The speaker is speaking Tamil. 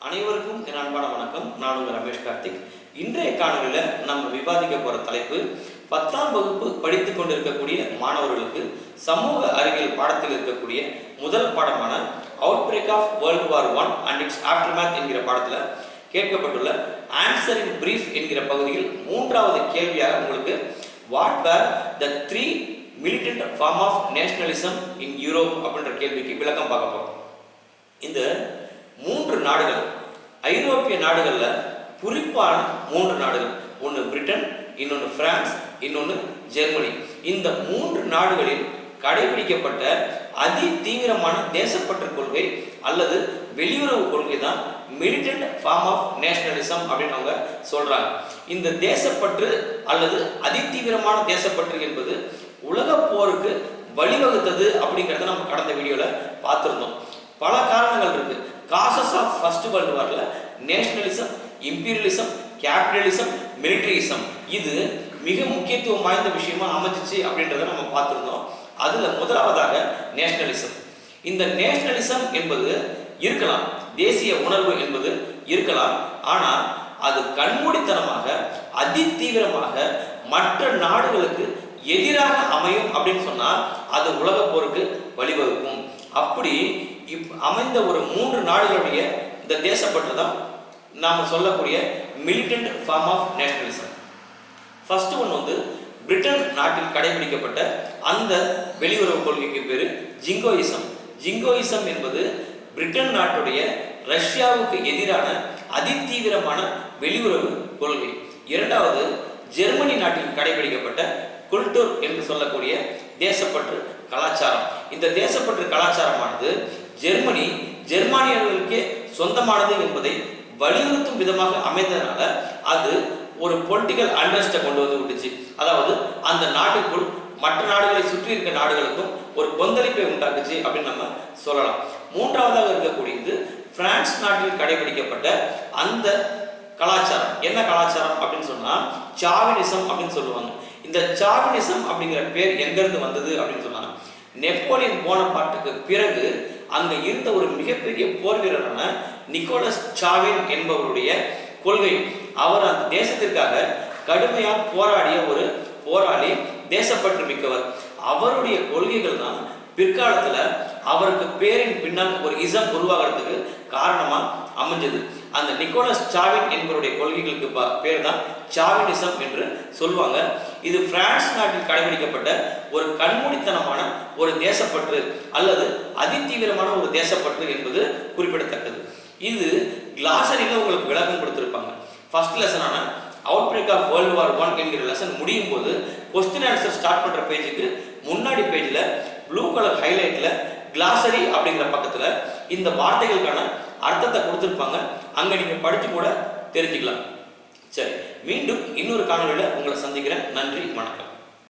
அனைவருக்கும் என் அன்பான வணக்கம். நான் உங்கள் ரமேஷ் கார்த்திக். இன்றைய காணொலியில் நம்ம விவாதிக்க போகிற தலைப்பு 10ஆம் வகுப்பு படித்து கொண்டிருக்கக்கூடிய மாணவர்களுக்கு சமூக அறிவியல் பாடத்தில் இருக்கக்கூடிய முதல் பாடமான outbreak of world war 1 and its aftermath என்கிற பாடத்தில் கேட்கப்பட்டுள்ள ஆன்சர் இன் பிரீஃப் என்கிற பகுதியில் 3வது கேள்வியாக உங்களுக்கு what were the 3 militant form of nationalism in Europe அப்படின்ற கேள்விக்கு விளக்கம் பார்க்க போகிறோம். இந்த 3 நாடுகள் ஐரோப்பிய நாடுகளில் குறிப்பான 3 நாடுகள், ஒன்று பிரிட்டன், இன்னொன்று பிரான்ஸ், இன்னொன்று ஜெர்மனி. இந்த 3 நாடுகளில் கடைபிடிக்கப்பட்ட அதி தீவிரமான தேசப்பற்று கொள்கை அல்லது வெளியுறவு கொள்கை தான் மிலிட்டன்ட் ஃபார்ம் ஆஃப் நேஷனலிசம் அப்படின்னு அவங்க சொல்றாங்க. இந்த தேசப்பற்று அல்லது அதிதீவிரமான தேசப்பற்று என்பது உலக போருக்கு வழிவகுத்தது அப்படிங்கிறத நம்ம கடந்த வீடியோவில் பார்த்துருந்தோம். பல காரணங்கள் இருக்கு. காசஸ் ஆஃப் ஃபர்ஸ்ட் வேர்ல்டு வார்ல நேஷனலிசம், இம்பீரியலிசம், கேபிட்டலிசம், மிலிட்டரிசம் இது மிக முக்கியத்துவம் வாய்ந்த விஷயமா அமைஞ்சிச்சு அப்படின்றத நம்ம பார்த்துருந்தோம். அதுல முதலாவதாக நேஷனலிசம். இந்த நேஷனலிசம் என்பது இருக்கலாம், தேசிய உணர்வு என்பது இருக்கலாம், ஆனால் அது கண்மூடித்தனமாக அதிதீவிரமாக மற்ற நாடுகளுக்கு எதிராக அமையும் அப்படின்னு சொன்னா அது உலக போருக்கு வழிவகுக்கும். அப்படி அமைந்த ஒரு 3 நாடுகளுடைய இந்த தேசப்பற்று தான் நாம சொல்லக்கூடிய militant form of nationalism. First one வந்து பிரிட்டன் நாட்டில் கடைபிடிக்கப்பட்ட அந்த வெளியுறவு கொள்கைக்கு பேரு ஜிங்கோயிசம். ஜிங்கோயிசம் என்பது பிரிட்டன் நாட்டுடைய ரஷ்யாவுக்கு எதிரான அதிதீவிரமான வெளியுறவு கொள்கை. இரண்டாவது ஜெர்மனி நாட்டில் கடைபிடிக்கப்பட்ட குல்டூர் என்று சொல்லக்கூடிய தேசப்பற்று கலாச்சாரம். இந்த தேசப்பற்று கலாச்சாரமானது ஜெர்மானியர்களுக்கே சொந்தமானது என்பதை வலியுறுத்தும் விதமாக அமைந்ததனால அது ஒரு பொலிட்டிக்கல் அண்ட்ரஸ்டை கொண்டு வந்து விட்டுச்சு. அதாவது அந்த நாட்டுக்குள் மற்ற நாடுகளை சுற்றி இருக்க நாடுகளுக்கும் ஒரு கொந்தளிப்பை உண்டாக்குச்சு அப்படின்னு நம்ம சொல்லலாம். மூன்றாவதாக இருக்கக்கூடியது பிரான்ஸ் நாட்டில் கடைபிடிக்கப்பட்ட அந்த கலாச்சாரம். என்ன கலாச்சாரம் அப்படின்னு சொன்னா சாவினிசம் அப்படின்னு சொல்லுவாங்க. இந்த சாவினிசம் அப்படிங்கிற பேர் எங்கிருந்து வந்தது அப்படின்னு சொன்னா நெப்போலியன் போனபார்ட்டுக்கு பிறகு அங்க இருந்த ஒரு மிகப்பெரிய போர் வீரரான நிக்கோலஸ் சாவின் என்பவருடைய கொள்கை. அவர் அந்த தேசத்திற்காக கடுமையாக போராடிய ஒரு போராளி, தேசப்பற்று மிக்கவர். அவருடைய கொள்கைகள் தான் பிற்காலத்துல அவருக்கு பேரின் பின்னால் ஒரு இசம் உருவாகிறதுக்கு காரணமா அமைஞ்சது. அந்த நிக்கோலஸ் சாவின் என்பவருடைய கொள்கைகளுக்கு பேர் தான் சாவினிசம் என்று சொல்லுவாங்க. இது பிரான்ஸ் நாட்டில் கடைபிடிக்கப்பட்ட ஒரு கண்மூடித்தனமான ஒரு தேசப்பற்று அல்லது அதிதீவிரமான ஒரு தேசப்பற்று என்பது குறிப்பிடத்தக்கது. இது கிளாசரியில உங்களுக்கு விளக்கம் கொடுத்திருப்பாங்க. ஃபர்ஸ்ட் லெசனான outbreak of world war 1 என்கிற லெசன் முடியும் போது கொஸ்டின் ஆன்சர் ஸ்டார்ட் பண்ற பேஜுக்கு முன்னாடி பேஜ்ல ப்ளூ கலர் ஹைலைட்ல கிளாசரி அப்படிங்கிற பக்கத்துல இந்த வார்த்தைகளுக்கான அர்த்தத்தை கொடுத்திருப்பாங்க. அங்க நீங்க படிச்சு கூட தெரிஞ்சுக்கலாம். சரி, மீண்டும் இன்னொரு காணொலியில உங்களை சந்திக்கிறேன். நன்றி, வணக்கம்.